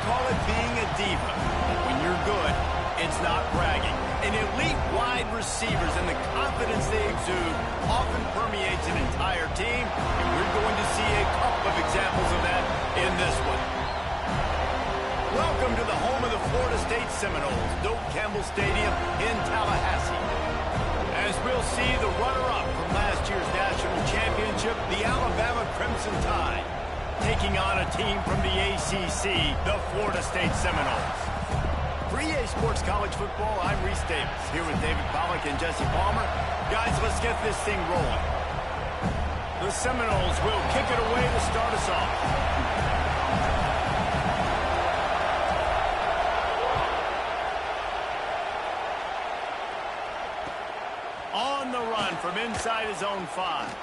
call it being a diva. When you're good, it's not bragging. And elite wide receivers and the confidence they exude often permeates an entire team, and we're going to see a couple of examples of that in this one. Welcome to the home of the Florida State Seminoles, Doak Campbell Stadium in Tallahassee. As we'll see the runner-up from last year's national championship, the Alabama Crimson Tide, taking on a team from the ACC, the Florida State Seminoles. For EA Sports College Football, I'm Reese Davis, here with David Pollack and Jesse Palmer. Guys, let's get this thing rolling. The Seminoles will kick it away to start us off. On the run from inside his own 5.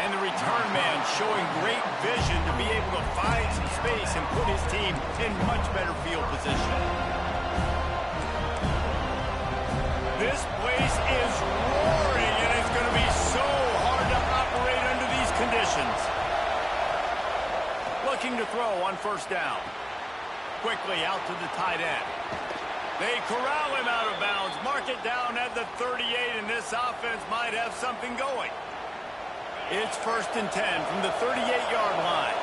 And the return man showing great vision to be able to find some space and put his team in much better field position. This place is roaring, and it's going to be so hard to operate under these conditions. Looking to throw on first down. Quickly out to the tight end. They corral him out of bounds, mark it down at the 38, and this offense might have something going. It's 1st and 10 from the 38-yard line.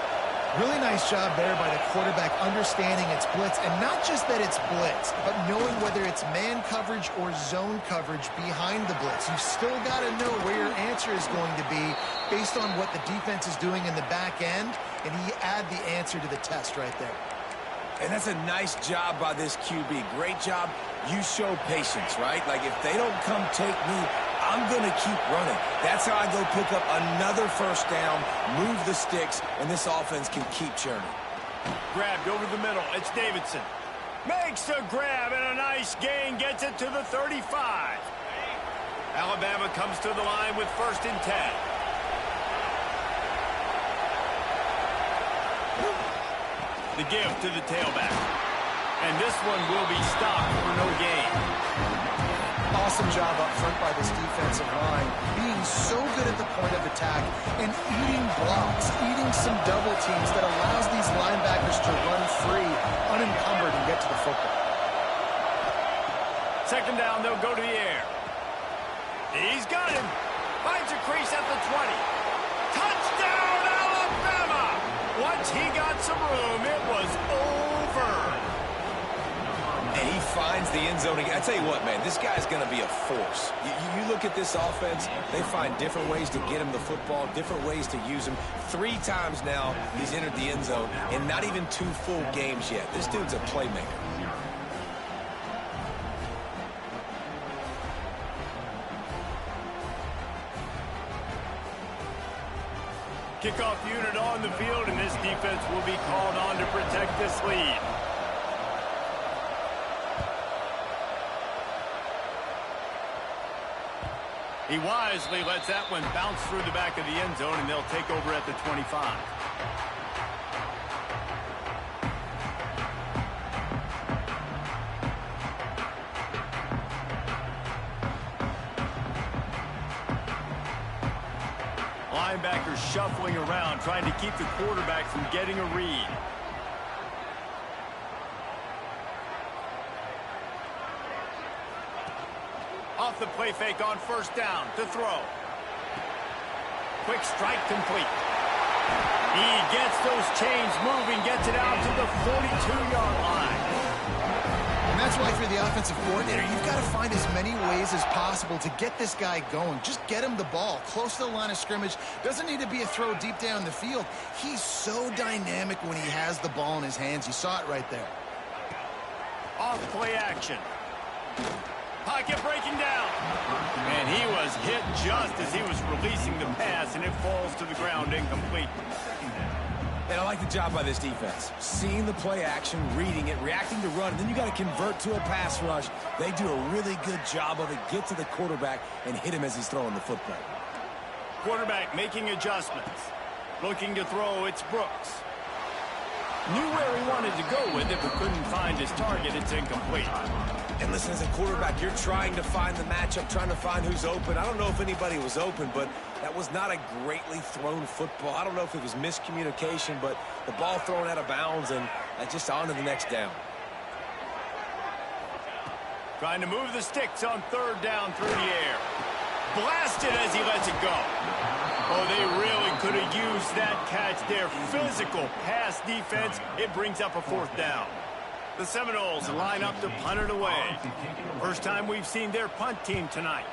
Really nice job there by the quarterback understanding it's blitz, and not just that it's blitz, but knowing whether it's man coverage or zone coverage behind the blitz. You've still got to know where your answer is going to be based on what the defense is doing in the back end, and he add the answer to the test right there. And that's a nice job by this QB. Great job. You show patience, right? Like, if they don't come take me, I'm going to keep running. That's how I go pick up another first down, move the sticks, and this offense can keep churning. Grabbed over the middle. It's Davidson. Makes a grab and a nice gain. Gets it to the 35. Alabama comes to the line with 1st and 10. The give to the tailback. And this one will be stopped for no gain. Awesome job up front by this defensive line, being so good at the point of attack and eating blocks, eating some double teams that allows these linebackers to run free, unencumbered, and get to the football. 2nd down, they'll go to the air. He's got him. Finds a crease at the 20. Touchdown, Alabama! Once he got some room, it was over. And he finds the end zone. I tell you what, man, this guy's going to be a force. You look at this offense, they find different ways to get him the football, different ways to use him. 3 times now he's entered the end zone, and not even 2 full games yet. This dude's a playmaker. Kickoff unit on the field, and this defense will be called on to protect this lead. He wisely lets that one bounce through the back of the end zone, and they'll take over at the 25. Linebackers shuffling around, trying to keep the quarterback from getting a read. Off the play fake on first down to throw. Quick strike complete. He gets those chains moving, gets it out to the 42-yard line. And that's why, for the offensive coordinator, you've got to find as many ways as possible to get this guy going. Just get him the ball close to the line of scrimmage. Doesn't need to be a throw deep down the field. He's so dynamic when he has the ball in his hands. You saw it right there. Off play action. Pocket breaking down. And he was hit just as he was releasing the pass, and it falls to the ground incomplete. And I like the job by this defense. Seeing the play action, reading it, reacting to run, and then you got to convert to a pass rush. They do a really good job of it. Get to the quarterback and hit him as he's throwing the football. Quarterback making adjustments. Looking to throw, it's Brooks. Knew where he wanted to go with it, but couldn't find his target. It's incomplete. And listen, as a quarterback, you're trying to find the matchup, trying to find who's open. I don't know if anybody was open, but that was not a greatly thrown football. I don't know if it was miscommunication, but the ball thrown out of bounds and just on to the next down. Trying to move the sticks on third down through the air. Blasted as he lets it go. Oh, they really could have used that catch there. Physical pass defense. It brings up a fourth down. The Seminoles line up to punt it away. First time we've seen their punt team tonight.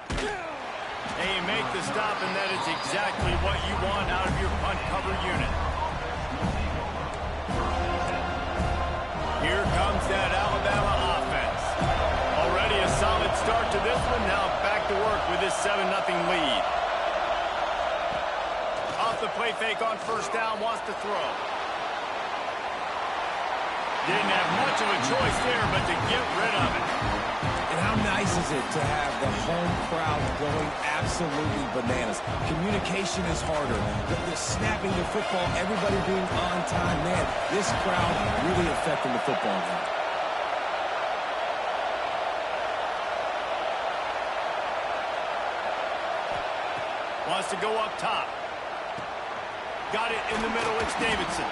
They make the stop, and that is exactly what you want out of your punt cover unit. Here comes that Alabama offense. Already a solid start to this one. Now back to work with this 7-0 lead. Off the play fake on first down, wants to throw. Didn't have much of a choice there, but to get rid of it. And how nice is it to have the home crowd going absolutely bananas? Communication is harder. The snapping the football, everybody being on time. Man, this crowd really affecting the football game. Wants to go up top. Got it in the middle. It's Davidson.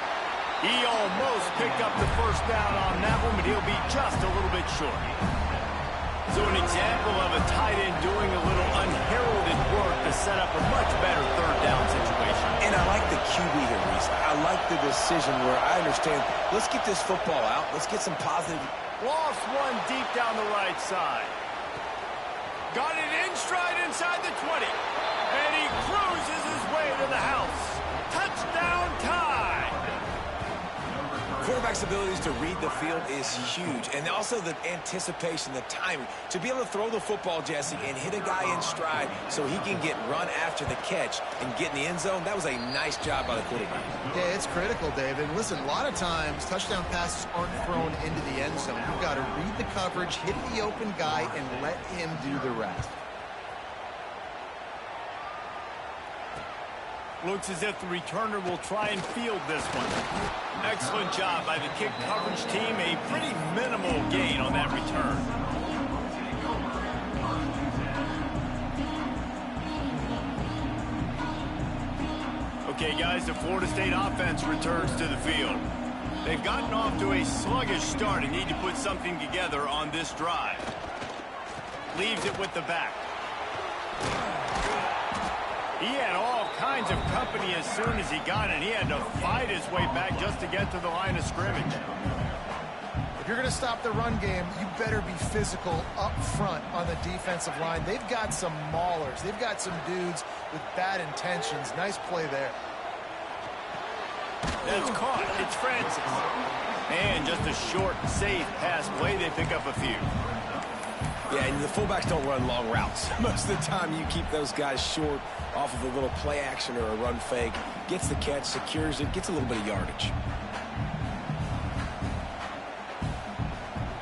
He almost picked up the first down on that one, but he'll be just a little bit short. So an example of a tight end doing a little unheralded work to set up a much better third down situation. And I like the QB here, Reese. I like the decision where I understand, let's get this football out. Let's get some positive. Lost one deep down the right side. Got it in stride inside the 20. And he cruises his way to the house. Touchdown time. Quarterback's abilities to read the field is huge. And also the anticipation, the timing. To be able to throw the football, Jesse, and hit a guy in stride so he can get run after the catch and get in the end zone, that was a nice job by the quarterback. Yeah, it's critical, David. Listen, a lot of times touchdown passes aren't thrown into the end zone. You've got to read the coverage, hit the open guy, and let him do the rest. Looks as if the returner will try and field this one. Excellent job by the kick coverage team. A pretty minimal gain on that return. Okay, guys, the Florida State offense returns to the field. They've gotten off to a sluggish start and need to put something together on this drive. Leaves it with the back. He had all kinds of company as soon as he got it. He had to fight his way back just to get to the line of scrimmage. If you're going to stop the run game, you better be physical up front on the defensive line. They've got some maulers. They've got some dudes with bad intentions. Nice play there. That's caught. It's Francis. And just a short, safe pass play. They pick up a few. Yeah, and the fullbacks don't run long routes. Most of the time you keep those guys short off of a little play action or a run fake. Gets the catch, secures it, gets a little bit of yardage.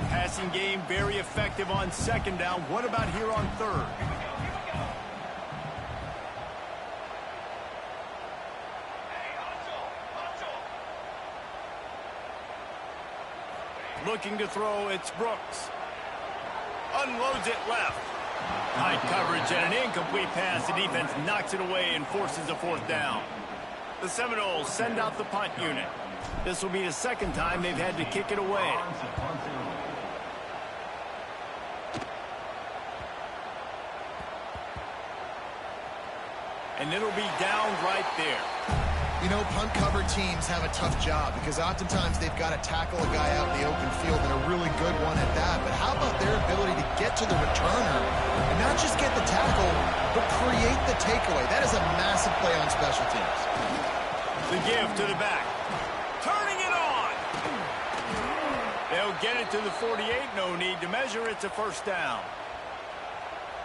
Passing game very effective on second down. What about here on third? Looking to throw, it's Brooks. Unloads it left. Tight coverage and an incomplete pass. The defense knocks it away and forces a fourth down. The Seminoles send out the punt unit. This will be the second time they've had to kick it away. And it'll be down right there. You know, punt cover teams have a tough job because oftentimes they've got to tackle a guy out in the open field and a really good one at that. But how about their ability to get to the returner and not just get the tackle, but create the takeaway? That is a massive play on special teams. The give to the back. Turning it on. They'll get it to the 48. No need to measure. It's a first down.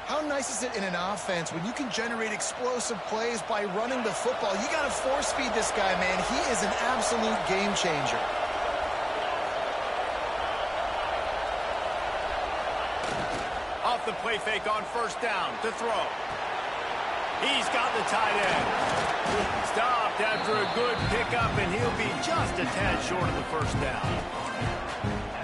How nice is it in an offense when you can generate explosive plays by running the football? You got to force feed this guy, man. He is an absolute game changer. Off the play fake on first down to throw. He's got the tight end. Stop after a good pickup, and he'll be just a tad short of the first down.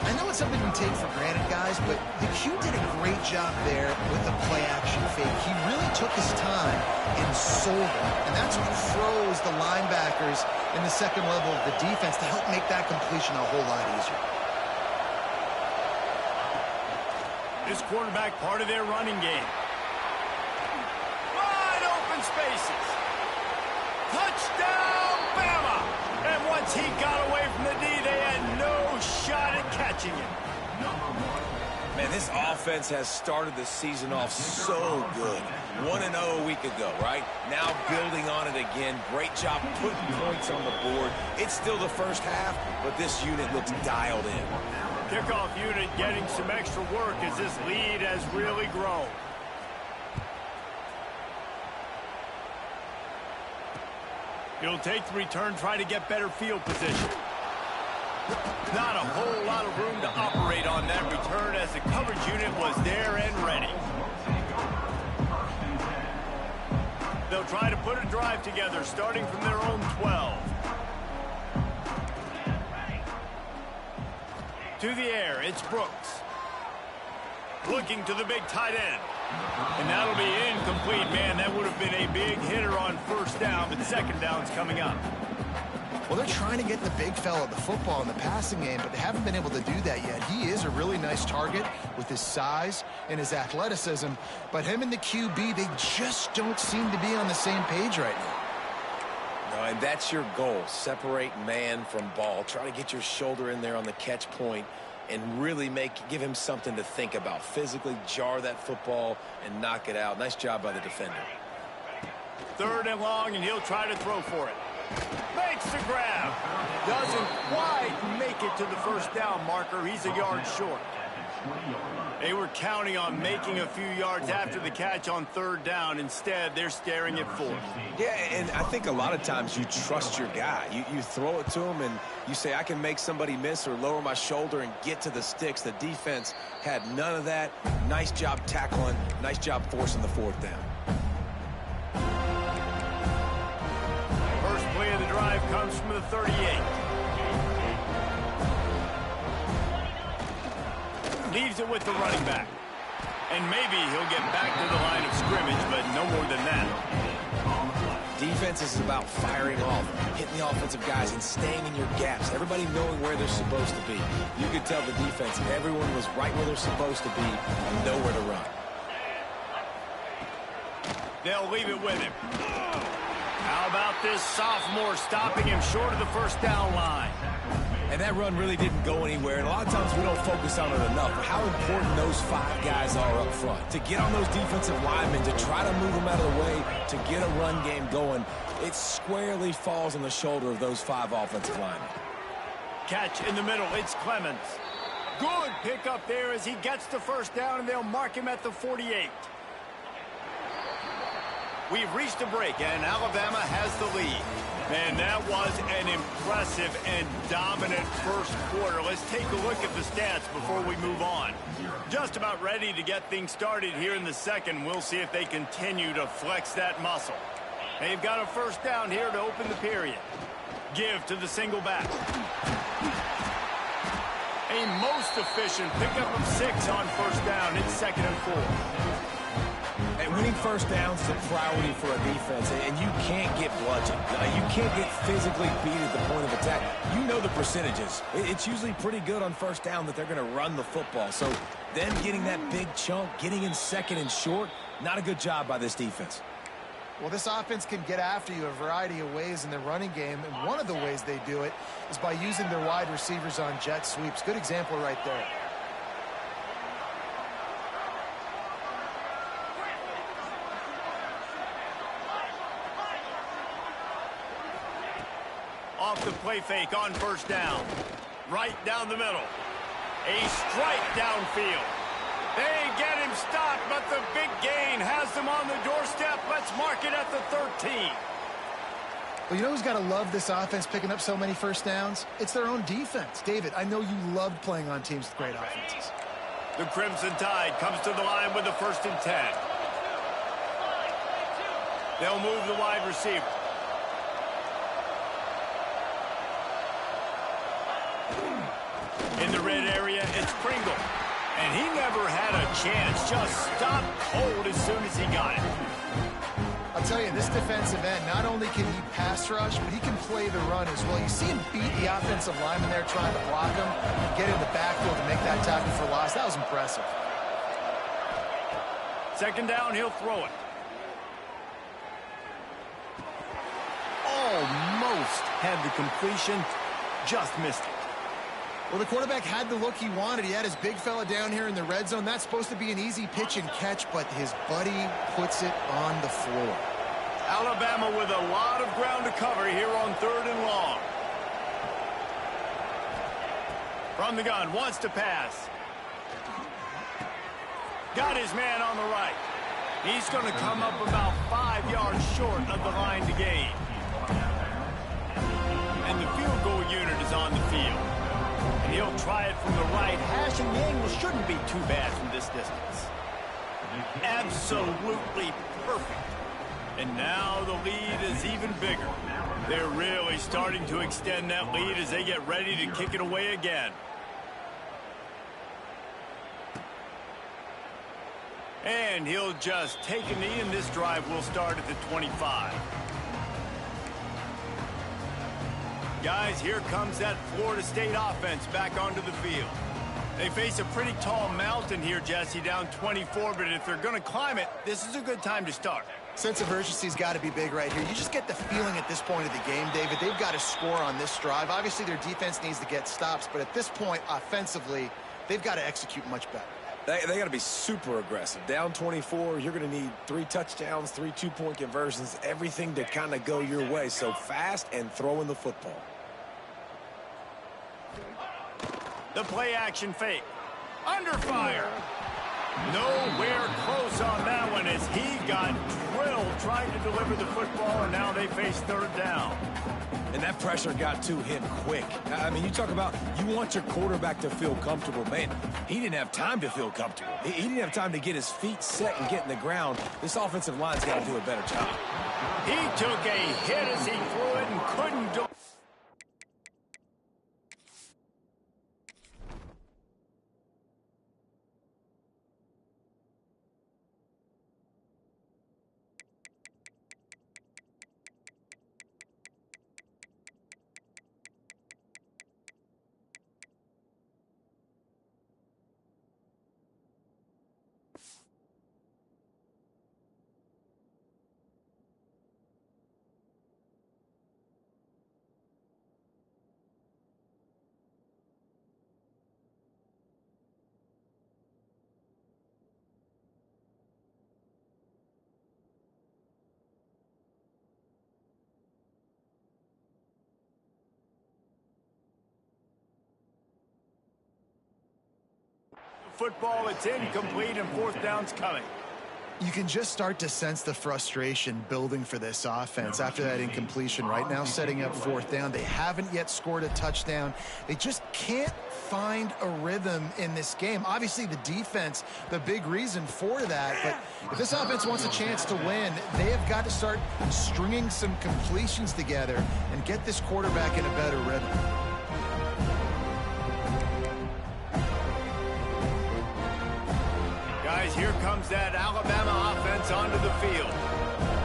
I know it's something we take for granted, guys, but the Q did a great job there with the play-action fake. He really took his time and sold it, and that's what froze the linebackers in the second level of the defense to help make that completion a whole lot easier. This quarterback part of their running game. Wide open spaces. Touchdown, Bama! And once he got away from the D, they had no shot at catching him. Man, this offense has started the season off so good. 1-0 a week ago, right? Now building on it again. Great job putting points on the board. It's still the first half, but this unit looks dialed in. Kickoff unit getting some extra work as this lead has really grown. He'll take the return, try to get better field position. Not a whole lot of room to operate on that return as the coverage unit was there and ready. They'll try to put a drive together starting from their own 12. To the air, it's Brooks. Looking to the big tight end. And that'll be incomplete, man. That would have been a big hitter on first down, but second down's coming up. Well, they're trying to get the big fella the football in the passing game, but they haven't been able to do that yet. He is a really nice target with his size and his athleticism, but him and the QB, they just don't seem to be on the same page right now. No, and that's your goal. Separate man from ball. Try to get your shoulder in there on the catch point and really give him something to think about. Physically jar that football and knock it out. Nice job by the defender. Third and long, and he'll try to throw for it. Makes the grab. Doesn't quite make it to the first down marker. He's a yard short. They were counting on making a few yards after the catch on third down. Instead, they're staring at fourth. Yeah, and I think a lot of times you trust your guy. You throw it to him, and you say, I can make somebody miss or lower my shoulder and get to the sticks. The defense had none of that. Nice job tackling. Nice job forcing the fourth down. First play of the drive comes from the 38. Leaves it with the running back. And maybe he'll get back to the line of scrimmage, but no more than that. Defense is about firing off, hitting the offensive guys, and staying in your gaps. Everybody knowing where they're supposed to be. You could tell the defense, everyone was right where they're supposed to be, and nowhere to run. They'll leave it with him. How about this sophomore stopping him short of the first down line? And that run really didn't go anywhere, and a lot of times we don't focus on it enough. How important those five guys are up front. To get on those defensive linemen, to try to move them out of the way, to get a run game going, it squarely falls on the shoulder of those five offensive linemen. Catch in the middle, it's Clemens. Good pickup there as he gets the first down, and they'll mark him at the 48. We've reached a break, and Alabama has the lead. Man, that was an impressive and dominant first quarter. Let's take a look at the stats before we move on. Just about ready to get things started here in the second. We'll see if they continue to flex that muscle. They've got a first down here to open the period. Give to the single back. A most efficient pickup of 6 on first down. It's 2nd and 4. And winning first downs is a priority for a defense, and you can't get bludgeoned. You can't get physically beat at the point of attack. You know the percentages. It's usually pretty good on first down that they're going to run the football. So them getting that big chunk, getting in 2nd and short, not a good job by this defense. Well, this offense can get after you a variety of ways in their running game, and one of the ways they do it is by using their wide receivers on jet sweeps. Good example right there. Off the play fake on first down. Right down the middle. A strike downfield. They get him stopped, but the big gain has them on the doorstep. Let's mark it at the 13. Well, you know who's got to love this offense picking up so many first downs? It's their own defense. David, I know you loved playing on teams with great offenses. The Crimson Tide comes to the line with the 1st and 10. They'll move the wide receiver. In the red area, it's Pringle. And he never had a chance. Just stopped cold as soon as he got it. I'll tell you, this defensive end, not only can he pass rush, but he can play the run as well. You see him beat the offensive lineman there trying to block him and get in the backfield to make that tackle for loss. That was impressive. Second down, he'll throw it. Almost had the completion, just missed it. Well, the quarterback had the look he wanted. He had his big fella down here in the red zone. That's supposed to be an easy pitch and catch, but his buddy puts it on the floor. Alabama with a lot of ground to cover here on 3rd and long. From the gun, wants to pass. Got his man on the right. He's going to come up about 5 yards short of the line to gain. And the field goal unit is on the field. And he'll try it from the right hash, and the angle shouldn't be too bad from this distance. Absolutely perfect. And now the lead is even bigger. They're really starting to extend that lead as they get ready to kick it away again. And he'll just take a knee, and this drive will start at the 25. Guys, here comes that Florida State offense back onto the field. They face a pretty tall mountain here, Jesse, down 24, but if they're going to climb it, this is a good time to start. Sense of urgency's got to be big right here. You just get the feeling at this point of the game, David, they've got to score on this drive. Obviously, their defense needs to get stops, but at this point, offensively, they've got to execute much better. They got to be super aggressive. Down 24, you're going to need 3 touchdowns, 3 two-point conversions, everything to kind of go your way. So fast and throwing the football. The play-action fake. Under fire. Nowhere close on that one as he got drilled trying to deliver the football, and now they face 3rd down. And that pressure got to him quick. I mean, you talk about you want your quarterback to feel comfortable. Man, he didn't have time to feel comfortable. He didn't have time to get his feet set and get in the ground. This offensive line's got to do a better job. He took a hit as he threw it and couldn't do it. Football, it's incomplete, and 4th down's coming. You can just start to sense the frustration building for this offense after that incompletion. Right now, setting up 4th down. They haven't yet scored a touchdown. They just can't find a rhythm in this game. Obviously, the defense, the big reason for that. But if this offense wants a chance to win, they have got to start stringing some completions together and get this quarterback in a better rhythm. Here comes that Alabama offense onto the field.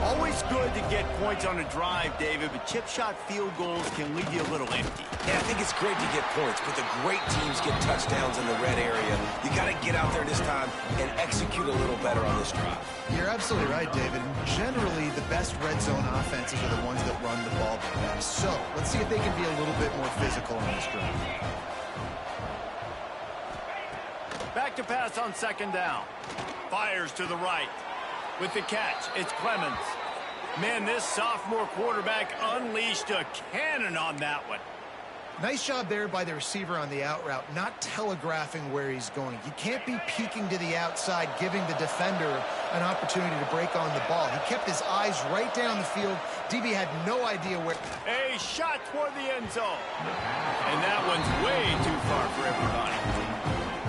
Always good to get points on a drive, David, but chip shot field goals can leave you a little empty. Yeah, I think it's great to get points, but the great teams get touchdowns in the red area. You got to get out there this time and execute a little better on this drive. You're absolutely right, David. Generally, the best red zone offenses are the ones that run the ball the best. So let's see if they can be a little bit more physical on this drive. Back to pass on 2nd down. Fires to the right. With the catch, it's Clemens. Man, this sophomore quarterback unleashed a cannon on that one. Nice job there by the receiver on the out route, not telegraphing where he's going. You can't be peeking to the outside, giving the defender an opportunity to break on the ball. He kept his eyes right down the field. DB had no idea where. A shot toward the end zone. And that one's way too far for everybody.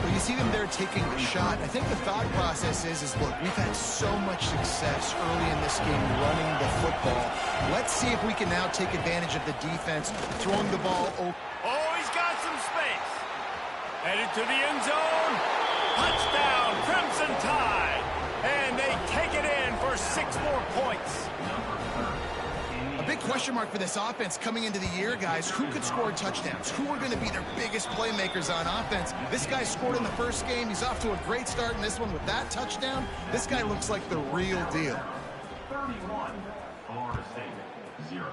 Well, you see them there taking the shot. I think the thought process is look, we've had so much success early in this game running the football. Let's see if we can now take advantage of the defense, throwing the ball over. Oh, he's got some space. Headed to the end zone. Touchdown, Crimson Tide. And they take it in for 6 more points. A big question mark for this offense coming into the year, guys. Who could score touchdowns? Who are going to be their biggest playmakers on offense? This guy scored in the first game. He's off to a great start in this one with that touchdown. This guy looks like the real deal. 31, Florida State, 0.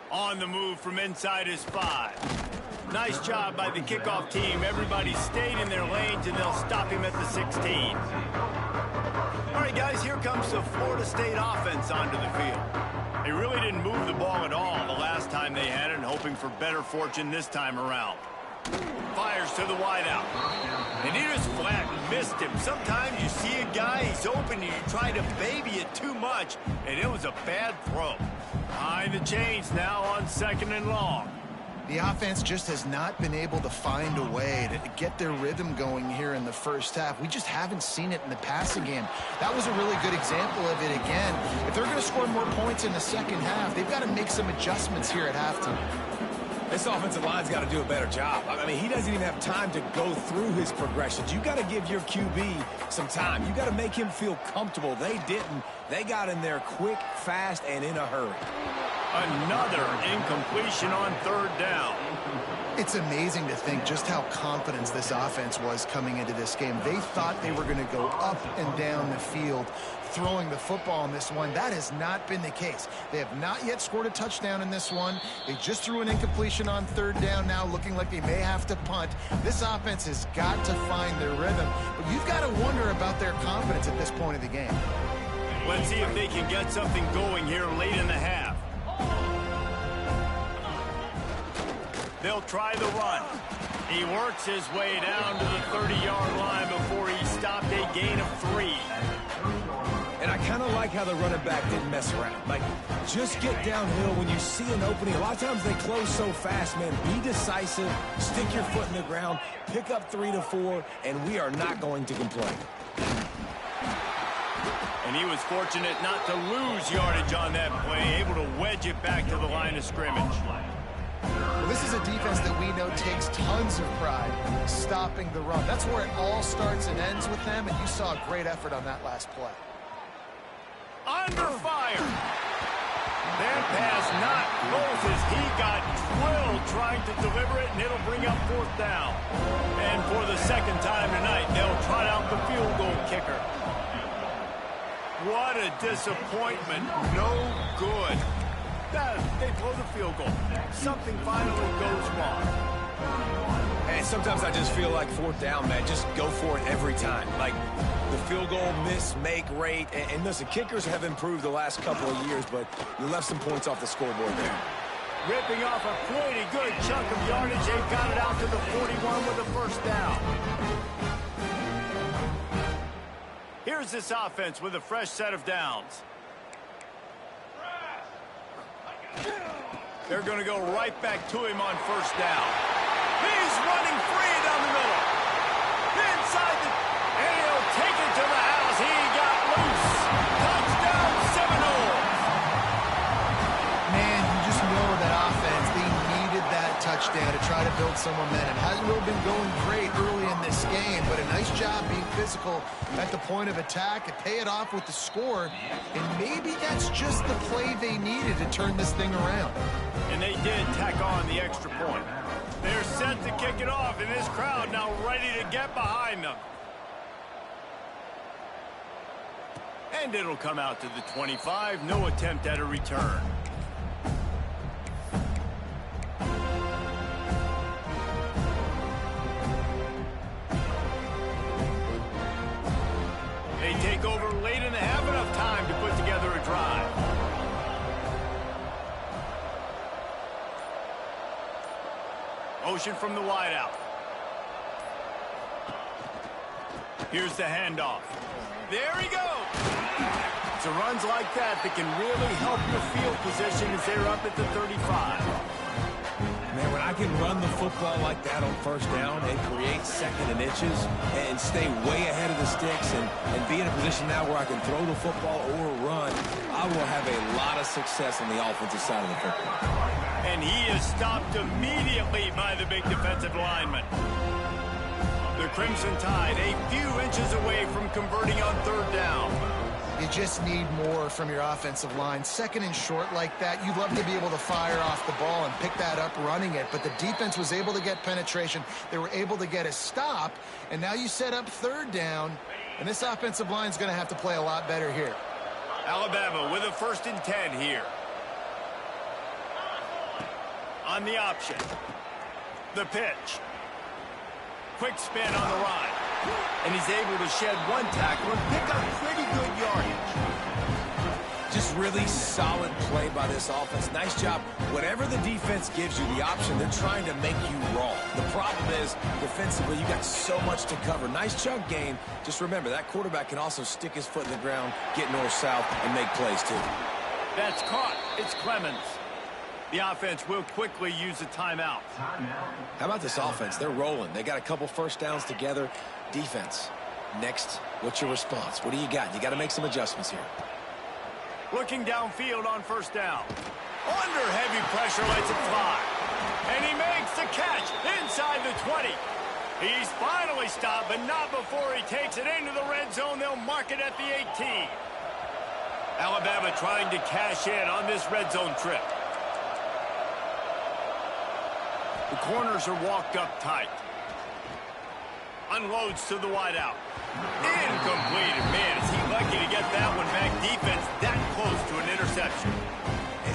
On the move from inside his 5. Nice job by the kickoff team. Everybody stayed in their lanes, and they'll stop him at the 16. All right, guys, here comes the Florida State offense onto the field. They really didn't move the ball at all the last time they had it, and hoping for better fortune this time around. Fires to the wideout. And he just flat missed him. Sometimes you see a guy, he's open, and you try to baby it too much, and it was a bad throw. Behind the chains now on 2nd and long. The offense just has not been able to find a way to get their rhythm going here in the first half. We just haven't seen it in the passing game. That was a really good example of it again. If they're going to score more points in the second half, they've got to make some adjustments here at halftime. This offensive line's got to do a better job. I mean, he doesn't even have time to go through his progressions. You got to give your QB some time. You got to make him feel comfortable. They didn't. They got in there quick, fast, and in a hurry. Another incompletion on 3rd down. It's amazing to think just how confident this offense was coming into this game. They thought they were going to go up and down the field throwing the football in this one. That has not been the case. They have not yet scored a touchdown in this one. They just threw an incompletion on 3rd down now, looking like they may have to punt. This offense has got to find their rhythm, but you've got to wonder about their confidence at this point of the game. Let's see if they can get something going here late in the half. They'll try the run. He works his way down to the 30-yard line before he stopped a gain of 3. And I kind of like how the running back didn't mess around. Like, just get downhill when you see an opening. A lot of times they close so fast, man. Be decisive, stick your foot in the ground, pick up 3 to 4, and we are not going to complain. And he was fortunate not to lose yardage on that play, able to wedge it back to the line of scrimmage. Well, this is a defense that we know takes tons of pride stopping the run. That's where it all starts and ends with them, and you saw a great effort on that last play. Under fire. That pass not close as he got drilled trying to deliver it, and it'll bring up 4th down. And for the 2nd time tonight, they'll trot out the field goal kicker. What a disappointment. No good. They blow the field goal. Something finally goes wrong. And sometimes I just feel like 4th down, man, just go for it every time. Like the field goal miss-make rate. And listen, kickers have improved the last couple of years, but you left some points off the scoreboard there. Ripping off a pretty good chunk of yardage. They've got it out to the 41 with a 1st down. Here's this offense with a fresh set of downs. They're going to go right back to him on 1st down. He's running free down the middle. Inside the... And he'll take it to the house. He got loose. Touchdown, Seminoles. Man, you just know that offense, they needed that touchdown to try to build some momentum. Hasn't really been going great early in this game, but a nice job being physical at the point of attack and pay it off with the score. And maybe that's just the play they needed to turn this thing around. And they did tack on the extra point. They're set to kick it off, and this crowd now ready to get behind them. And it'll come out to the 25. No attempt at a return. They take over late and they have enough time to put together a drive. Motion from the wideout. Here's the handoff. There he goes. It's a runs like that that can really help your field position as they're up at the 35. Man, when I can run the football like that on 1st down and create 2nd and inches and stay way ahead of the sticks and be in a position now where I can throw the football or run, I will have a lot of success on the offensive side of the football. And he is stopped immediately by the big defensive lineman. The Crimson Tide a few inches away from converting on third down. You just need more from your offensive line. Second and short like that, you'd love to be able to fire off the ball and pick that up running it, but the defense was able to get penetration. They were able to get a stop, and now you set up third down, and this offensive line is going to have to play a lot better here. Alabama with a 1st and 10 here. On the option. The pitch. Quick spin on the run. And he's able to shed one tackle and pick up pretty good yardage. Just really solid play by this offense. Nice job. Whatever the defense gives you the option, they're trying to make you wrong. The problem is, defensively, you got so much to cover. Nice chunk gain. Just remember, that quarterback can also stick his foot in the ground, get north-south, and make plays, too. That's caught. It's Clemens. The offense will quickly use a timeout. How about this offense? They're rolling. They got a couple first downs together. Defense. Next, what's your response? What do you got? You got to make some adjustments here. Looking downfield on 1st down. Under heavy pressure, lets it fly. And he makes the catch inside the 20. He's finally stopped, but not before he takes it into the red zone. They'll mark it at the 18. Alabama trying to cash in on this red zone trip. The corners are walked up tight. Unloads to the wideout. Incomplete. Man, is he lucky to get that one back. Defense that close to an interception.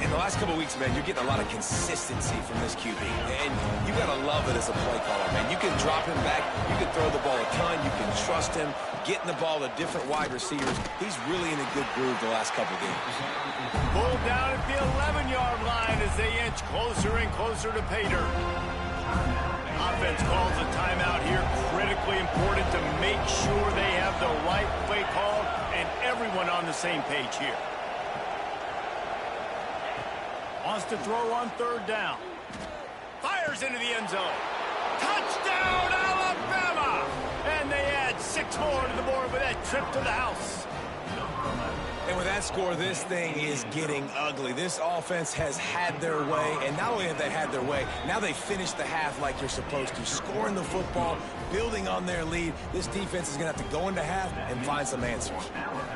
In the last couple of weeks, man, you're getting a lot of consistency from this QB. And you got to love it as a play caller, man. You can drop him back. You can throw the ball a ton. You can trust him. Getting the ball to different wide receivers. He's really in a good groove the last couple of games. Pulled down at the 11-yard line as they inch closer and closer to pay dirt. Offense calls a timeout here. Critically important to make sure they have the right play call and everyone on the same page here. Wants to throw on 3rd down. Fires into the end zone. Touchdown, Alabama! And they add 6 more to the board with that trip to the house. And with that score, this thing is getting ugly. This offense has had their way, and not only have they had their way, now they finished the half like you're supposed to, scoring the football, building on their lead. This defense is going to have to go into half and find some answers.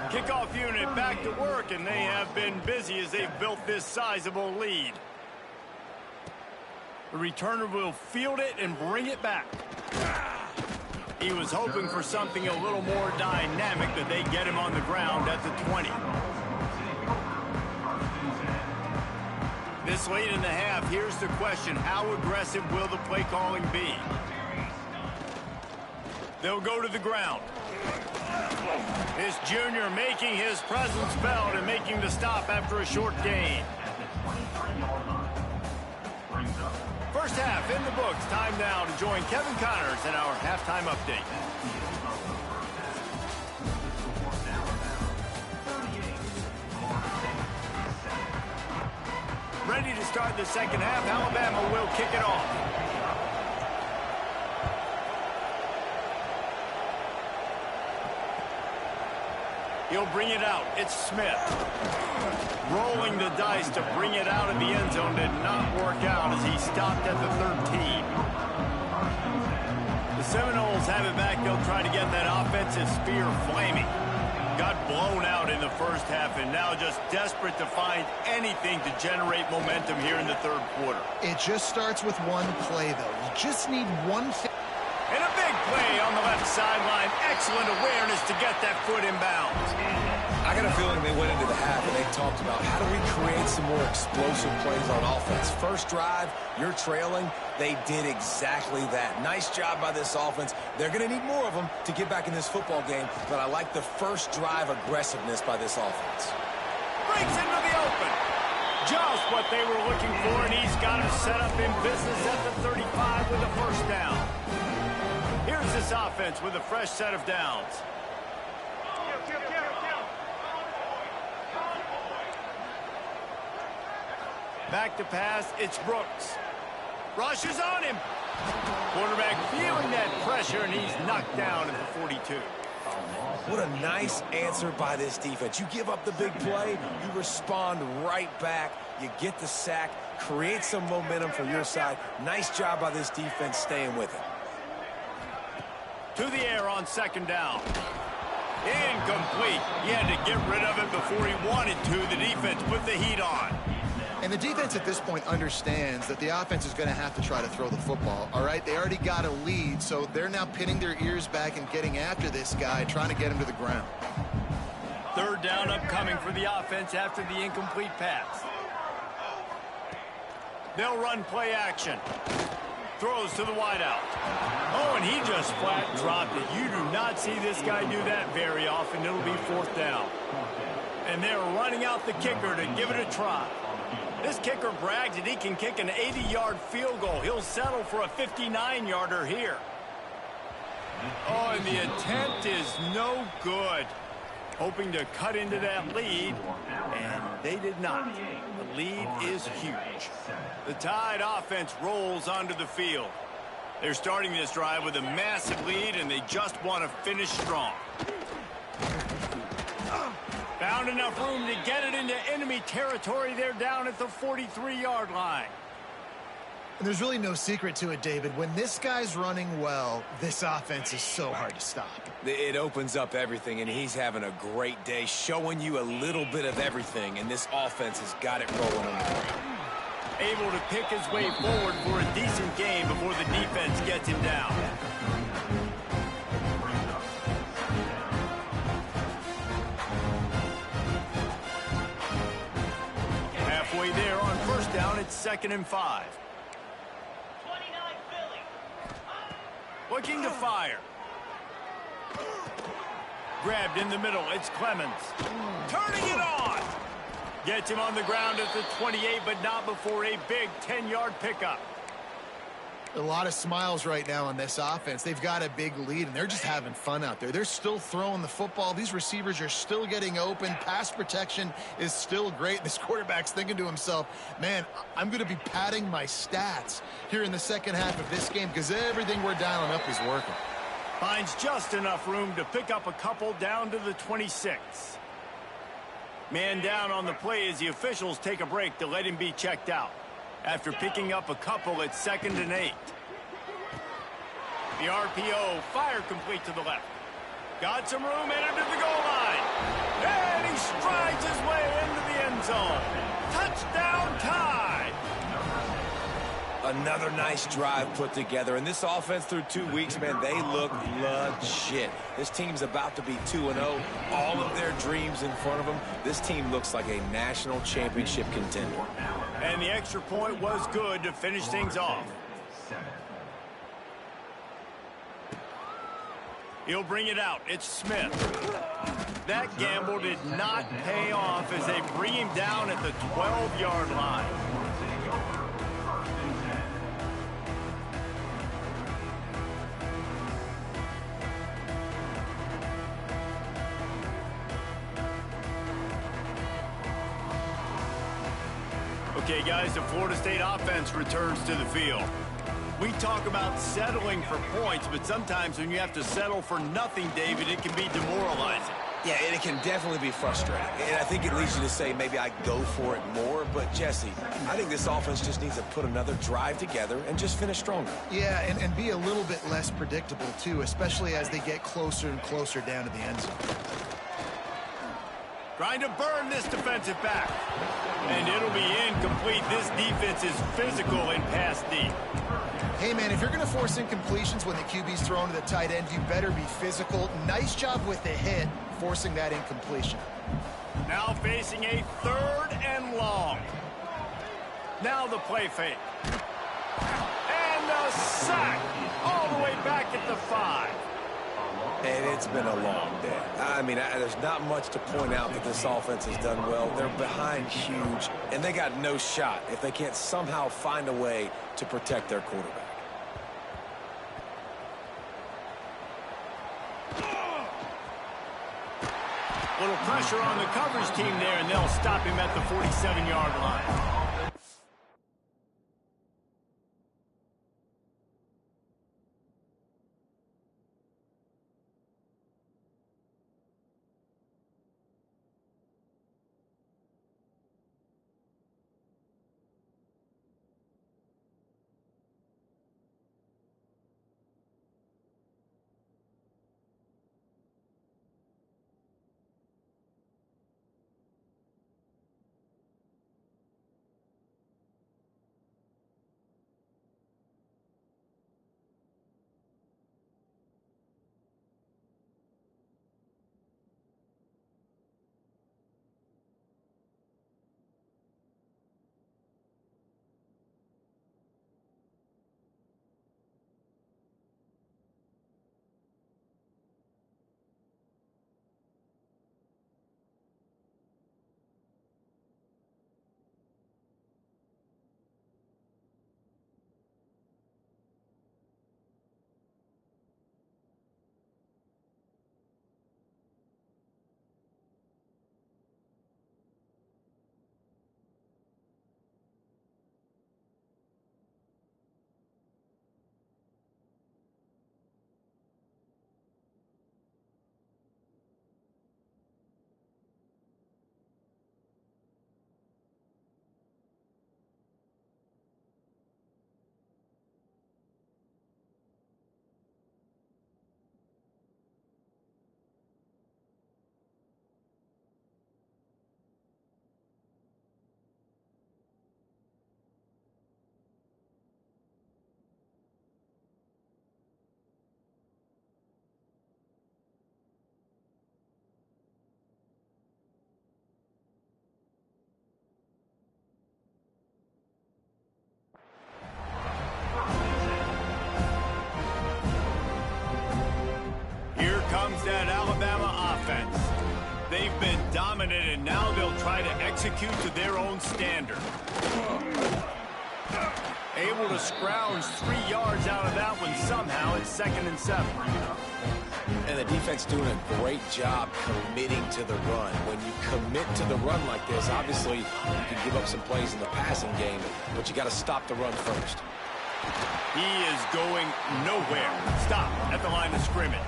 Kickoff unit back to work, and they have been busy as they've built this sizable lead. The returner will field it and bring it back. He was hoping for something a little more dynamic, that they get him on the ground at the 20. This late in the half, here's the question. How aggressive will the play calling be? They'll go to the ground. This junior making his presence felt and making the stop after a short gain. First half in the books. Time now to join Kevin Connors in our halftime update. Ready to start the second half. Alabama will kick it off. He'll bring it out. It's Smith. Rolling the dice to bring it out of the end zone did not work out as he stopped at the 13. The Seminoles have it back. They'll try to get that offensive spear flaming. Got blown out in the first half and now just desperate to find anything to generate momentum here in the third quarter. It just starts with one play, though. You just need one thing. And a big play on the left sideline. Excellent awareness to get that foot in bounds. I got a feeling they went into the half and they talked about how do we create some more explosive plays on offense. First drive, you're trailing. They did exactly that. Nice job by this offense. They're going to need more of them to get back in this football game, but I like the first drive aggressiveness by this offense. Breaks into the open. Just what they were looking for, and he's got him set up in business at the 35 with a first down. Here's this offense with a fresh set of downs. Back to pass, it's Brooks. Rushes on him. Quarterback feeling that pressure, and he's knocked down at the 42. What a nice answer by this defense. You give up the big play, you respond right back, you get the sack, create some momentum for your side. Nice job by this defense staying with it. To the air on second down. Incomplete. He had to get rid of it before he wanted to. The defense put the heat on. And the defense at this point understands that the offense is going to have to try to throw the football, all right? They already got a lead, so they're now pinning their ears back and getting after this guy, trying to get him to the ground. Third down upcoming for the offense after the incomplete pass. They'll run play action. Throws to the wideout. Oh, and he just flat dropped it. You do not see this guy do that very often. It'll be fourth down. And they're running out the kicker to give it a try. This kicker brags that he can kick an 80-yard field goal. He'll settle for a 59-yarder here. Oh, and the attempt is no good. Hoping to cut into that lead, and they did not. The lead is huge. The Tide offense rolls onto the field. They're starting this drive with a massive lead, and they just want to finish strong. Found enough room to get it into enemy territory. They're down at the 43-yard line. And there's really no secret to it, David. When this guy's running well, this offense is so hard to stop. It opens up everything, and he's having a great day, showing you a little bit of everything, and this offense has got it rolling on the ground. Able to pick his way forward for a decent game before the defense gets him down. Halfway there on first down, it's 2nd and 5. Looking to fire. Grabbed in the middle. It's Clemens. Turning it on. Gets him on the ground at the 28, but not before a big 10-yard pickup. A lot of smiles right now on this offense. They've got a big lead, and they're just having fun out there. They're still throwing the football. These receivers are still getting open. Pass protection is still great. This quarterback's thinking to himself, man, I'm going to be padding my stats here in the second half of this game because everything we're dialing up is working. Finds just enough room to pick up a couple down to the 26. Man down on the play as the officials take a break to let him be checked out. After picking up a couple, it's 2nd and 8. The RPO, fire complete to the left. Got some room, entered to the goal line. And he strides his way into the end zone. Touchdown Tide! Another nice drive put together. And this offense through 2 weeks, man, they look legit. This team's about to be 2-0. All of their dreams in front of them. This team looks like a national championship contender. And the extra point was good to finish things off. He'll bring it out. It's Smith. That gamble did not pay off as they bring him down at the 12-yard line. Okay, guys, the Florida State offense returns to the field. We talk about settling for points, but sometimes when you have to settle for nothing, David, it can be demoralizing. Yeah, and it can definitely be frustrating. And I think it leads you to say maybe I go for it more. But, Jesse, I think this offense just needs to put another drive together and just finish stronger. Yeah, and be a little bit less predictable, too, especially as they get closer and closer down to the end zone. Trying to burn this defensive back. And it'll be incomplete. This defense is physical in pass deep. Hey, man, if you're going to force incompletions when the QB's thrown to the tight end, you better be physical. Nice job with the hit, forcing that incompletion. Now facing a 3rd and long. Now the play fake. And the sack all the way back at the 5. And it's been a long day. I mean, there's not much to point out that this offense has done well. They're behind huge, and they got no shot if they can't somehow find a way to protect their quarterback. Little pressure on the coverage team there, and they'll stop him at the 47-yard line. dominant, and now they'll try to execute to their own standard. Able to scrounge 3 yards out of that one somehow. It's 2nd and 7. And the defense doing a great job committing to the run. When you commit to the run like this, obviously you can give up some plays in the passing game, but you got to stop the run first. He is going nowhere. Stop at the line of scrimmage.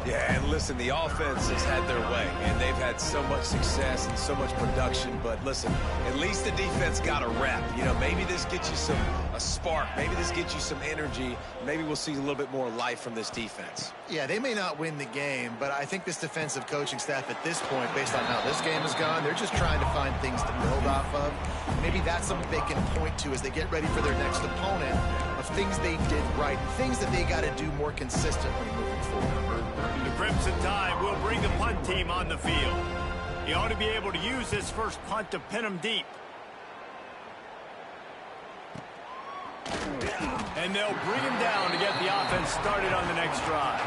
Yeah, and listen, the offense has had their way, and they've had so much success and so much production. But listen, at least the defense got a rep. You know, maybe this gets you a spark. Maybe this gets you some energy. Maybe we'll see a little bit more life from this defense. Yeah, they may not win the game, but I think this defensive coaching staff at this point, based on how this game has gone, they're just trying to find things to build off of. Maybe that's something they can point to as they get ready for their next opponent, of things they did right, things that they got to do more consistently moving forward. The Crimson Tide will bring the punt team on the field. He ought to be able to use this first punt to pin them deep. And they'll bring him down to get the offense started on the next drive.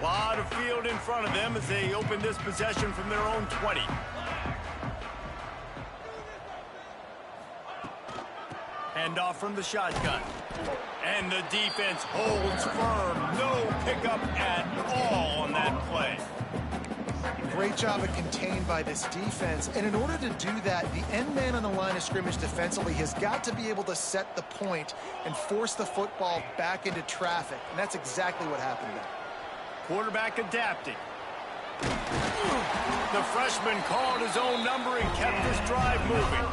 A lot of field in front of them as they open this possession from their own 20. Handoff from the shotgun. And the defense holds firm. No pickup at all on that play. Great job of contained by this defense. And in order to do that, the end man on the line of scrimmage defensively has got to be able to set the point and force the football back into traffic. And that's exactly what happened there. Quarterback adapting. The freshman called his own number and kept this drive moving.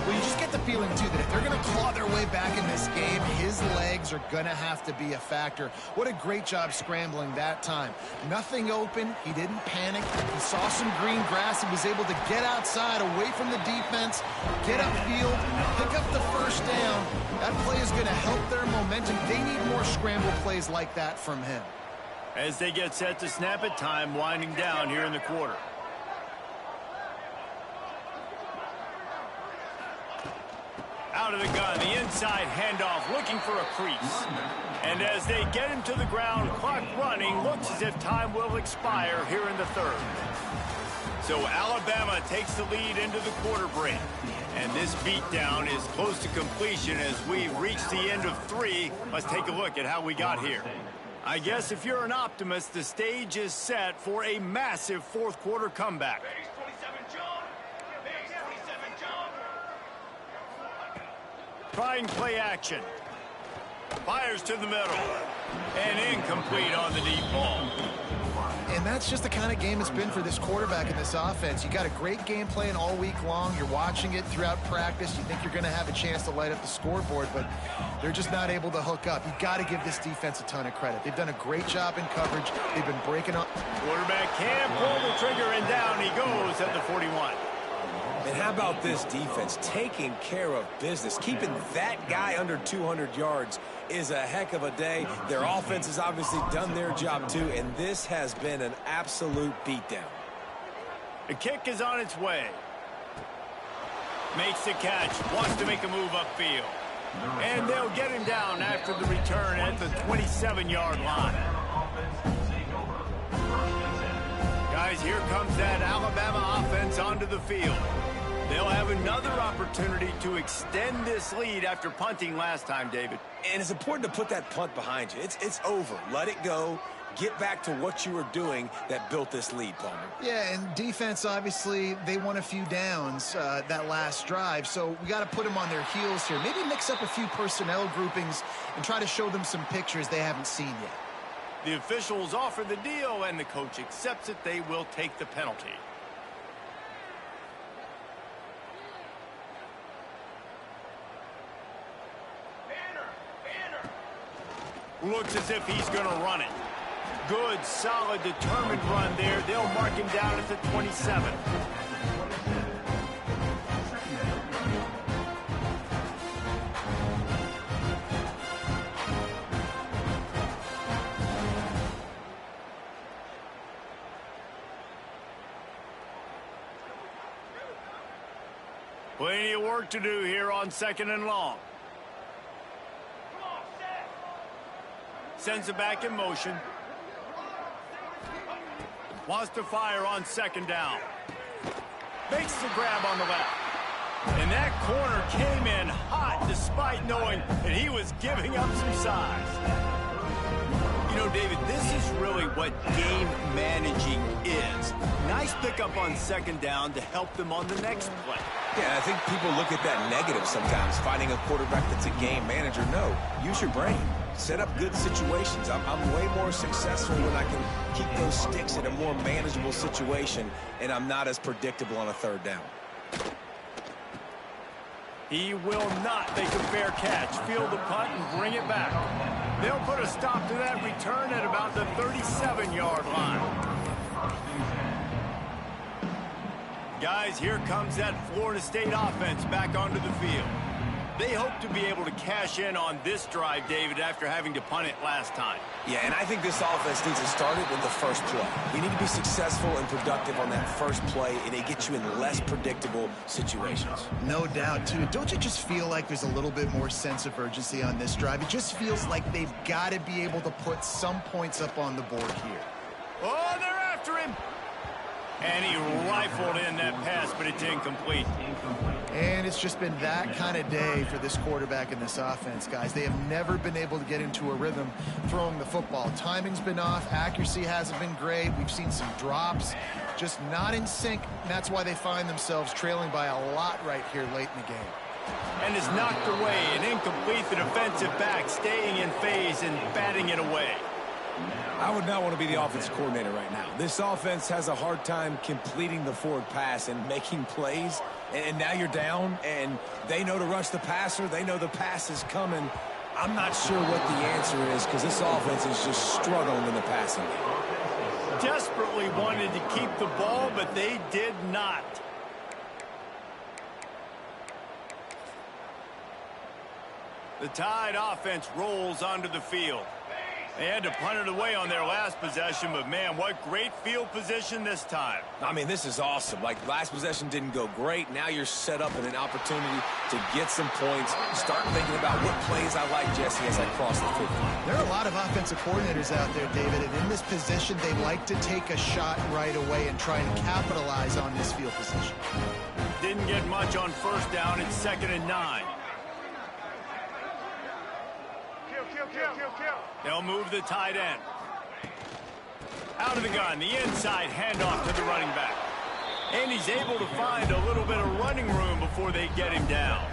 Well, you just get the feeling, too, that if they're going to claw their way back in this game, his legs are going to have to be a factor. What a great job scrambling that time. Nothing open. He didn't panic. He saw some green grass and was able to get outside, away from the defense, get upfield, pick up the first down. That play is going to help their momentum. They need more scramble plays like that from him. As they get set to snap it, time winding down here in the quarter. Out of the gun, the inside handoff, looking for a crease. And as they get him to the ground, clock running, looks as if time will expire here in the third. So Alabama takes the lead into the quarter break. And this beatdown is close to completion as we reach the end of 3. Let's take a look at how we got here. I guess if you're an optimist, the stage is set for a massive fourth quarter comeback. Trying play action. Fires to the middle. And incomplete on the deep ball. And that's just the kind of game it's been for this quarterback in this offense. You got a great game plan all week long. You're watching it throughout practice. You think you're going to have a chance to light up the scoreboard, but they're just not able to hook up. You got to give this defense a ton of credit. They've done a great job in coverage. They've been breaking up. Quarterback can't pull the trigger, and down he goes at the 41. And how about this defense taking care of business? Keeping that guy under 200 yards is a heck of a day. Their offense has obviously done their job too, and this has been an absolute beatdown. The kick is on its way. Makes the catch, wants to make a move upfield. And they'll get him down after the return at the 27-yard line. Guys, here comes that Alabama offense onto the field. They'll have another opportunity to extend this lead after punting last time, David. And it's important to put that punt behind you. It's over. Let it go. Get back to what you were doing that built this lead, Palmer. Yeah, and defense, obviously, they won a few downs that last drive, so we got to put them on their heels here. Maybe mix up a few personnel groupings and try to show them some pictures they haven't seen yet. The officials offer the deal, and the coach accepts it. They will take the penalty. Looks as if he's going to run it. Good, solid, determined run there. They'll mark him down at the 27. work to do here on 2nd and long. Sends it back in motion. Wants to fire on 2nd down. Makes the grab on the left. And that corner came in hot despite knowing that he was giving up some size. You know, David, this is really what game managing is. Nice pickup on 2nd down to help them on the next play. Yeah, I think people look at that negative sometimes, finding a quarterback that's a game manager. No, use your brain. Set up good situations. I'm way more successful when I can keep those sticks in a more manageable situation, and I'm not as predictable on a 3rd down. He will not make a fair catch. Field the punt and bring it back. They'll put a stop to that return at about the 37-yard line. Guys, here comes that Florida State offense back onto the field. They hope to be able to cash in on this drive, David, after having to punt it last time. Yeah, and I think this offense needs to start it with the first play. You need to be successful and productive on that first play, and it gets you in less predictable situations. No doubt, too. Don't you just feel like there's a little bit more sense of urgency on this drive? It just feels like they've got to be able to put some points up on the board here. Oh, they're after him. And he rifled in that pass, but it's incomplete. And it's just been that kind of day for this quarterback and this offense, guys. They have never been able to get into a rhythm throwing the football. Timing's been off. Accuracy hasn't been great. We've seen some drops. Just not in sync. And that's why they find themselves trailing by a lot right here late in the game. And is knocked away and incomplete. The defensive back staying in phase and batting it away. I would not want to be the offensive coordinator right now. This offense has a hard time completing the forward pass and making plays. And now you're down, and they know to rush the passer. They know the pass is coming. I'm not sure what the answer is because this offense is just struggling in the passing game. Desperately wanted to keep the ball, but they did not. The Tide offense rolls onto the field. They had to punt it away on their last possession, but, man, what great field position this time. I mean, this is awesome. Like, last possession didn't go great. Now you're set up in an opportunity to get some points. Start thinking about what plays I like, Jesse, as I cross the 50. There are a lot of offensive coordinators out there, David, and in this position, they like to take a shot right away and try and capitalize on this field position. Didn't get much on 1st down. It's 2nd and 9. They'll move the tight end. Out of the gun, the inside handoff to the running back. And he's able to find a little bit of running room before they get him down.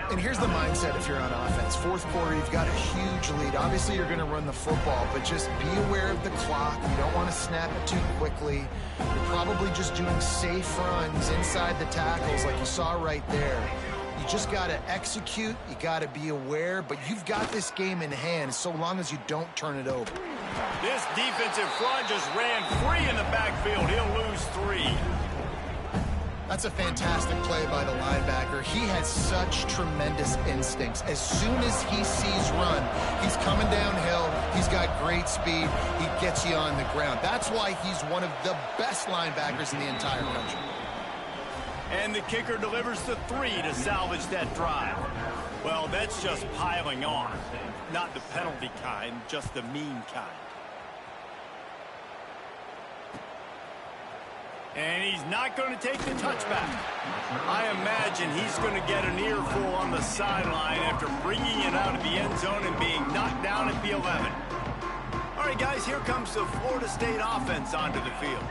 And here's the mindset if you're on offense. 4th quarter, you've got a huge lead. Obviously, you're going to run the football, but just be aware of the clock. You don't want to snap it too quickly. You're probably just doing safe runs inside the tackles like you saw right there. You just got to execute. You got to be aware, but you've got this game in hand so long as you don't turn it over. This defensive front just ran free in the backfield. He'll lose 3. That's a fantastic play by the linebacker. He has such tremendous instincts. As soon as he sees run, he's coming downhill. He's got great speed. He gets you on the ground. That's why he's one of the best linebackers in the entire country. And the kicker delivers the 3 to salvage that drive. Well, that's just piling on. Not the penalty kind, just the mean kind. And he's not going to take the touchback. I imagine he's going to get an earful on the sideline after bringing it out of the end zone and being knocked down at the 11. All right, guys, here comes the Florida State offense onto the field.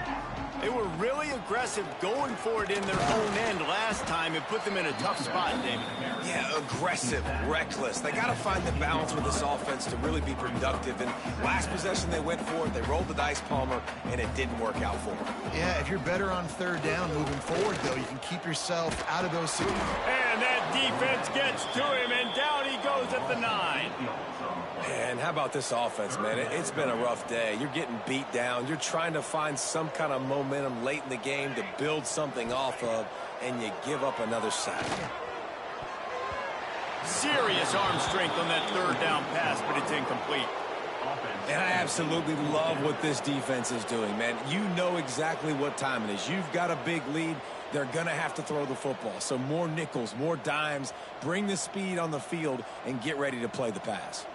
They were really aggressive going for it in their own end last time and put them in a tough spot, David. Yeah, aggressive, reckless. They got to find the balance with this offense to really be productive. And last possession they went for it. They rolled the dice, Palmer, and it didn't work out for them. Yeah, if you're better on 3rd down moving forward, though, you can keep yourself out of those situations. And that defense gets to him, and down he goes at the 9. Man, how about this offense, man? It's been a rough day. You're getting beat down. You're trying to find some kind of momentum late in the game to build something off of, and you give up another sack. Serious arm strength on that 3rd down pass, but it's incomplete. And I absolutely love what this defense is doing, man. You know exactly what time it is. You've got a big lead. They're going to have to throw the football. So more nickels, more dimes, bring the speed on the field, and get ready to play the pass.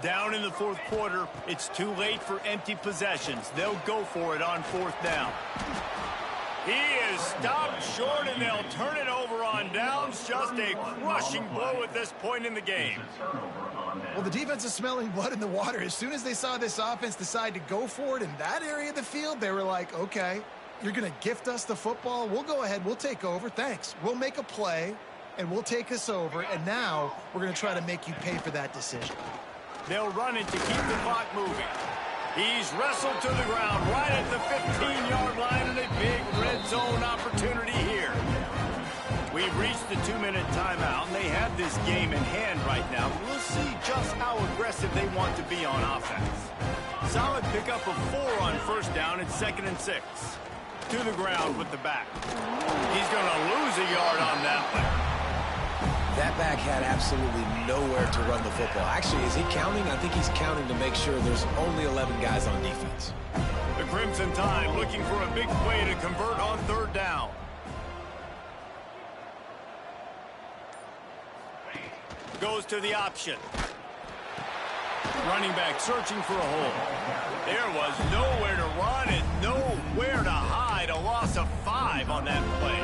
Down in the fourth quarter, it's too late for empty possessions. They'll go for it on fourth down. He is stopped short, and they'll turn it over on downs. Just a crushing blow at this point in the game. Well, the defense is smelling blood in the water. As soon as they saw this offense decide to go for it in that area of the field, they were like, okay, you're going to gift us the football. We'll go ahead. We'll take over. Thanks. We'll make a play, and we'll take us over. And now we're going to try to make you pay for that decision. They'll run it to keep the clock moving. He's wrestled to the ground right at the 15-yard line, and a big red zone opportunity here. We've reached the 2-minute timeout, and they have this game in hand right now. We'll see just how aggressive they want to be on offense. Solid pickup of 4 on first down. It's 2nd and 6. To the ground with the back. He's going to lose a yard on that one. That back had absolutely nowhere to run the football. Actually, is he counting? I think he's counting to make sure there's only 11 guys on defense. The Crimson Tide looking for a big play to convert on third down. Goes to the option. Running back searching for a hole. There was nowhere to run and nowhere to hide. A loss of 5 on that play.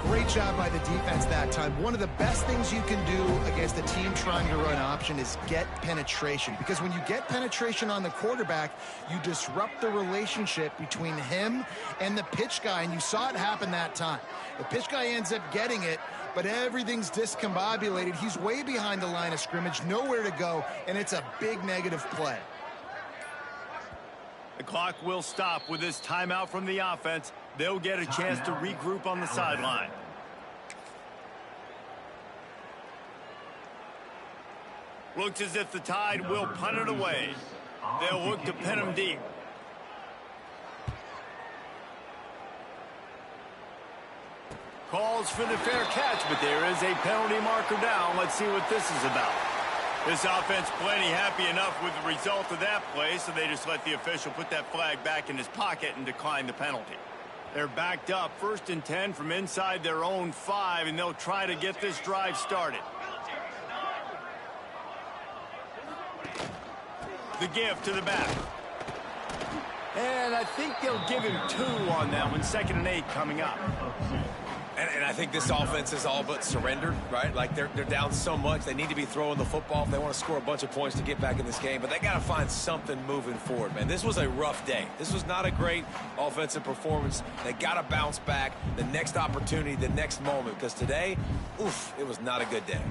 Great job by the defense that time. One of the best things you can do against a team trying to run option is get penetration. Because when you get penetration on the quarterback, you disrupt the relationship between him and the pitch guy. And you saw it happen that time. The pitch guy ends up getting it, but everything's discombobulated. He's way behind the line of scrimmage, nowhere to go, and it's a big negative play. The clock will stop with this timeout from the offense. They'll get a chance to regroup on the sideline. Looks as if the Tide will punt it away. They'll look to pin him deep. Calls for the fair catch, but there is a penalty marker down. Let's see what this is about. This offense plenty happy enough with the result of that play, so they just let the official put that flag back in his pocket and decline the penalty. They're backed up, 1st and 10 from inside their own 5, and they'll try to get this drive started. The give to the back. And I think they'll give him 2 on that one. 2nd and 8 coming up. And I think this offense is all but surrendered, right? Like they're down so much. They need to be throwing the football if they want to score a bunch of points to get back in this game. But they got to find something moving forward, man. This was a rough day. This was not a great offensive performance. They got to bounce back the next opportunity, the next moment. Because today, oof, it was not a good day.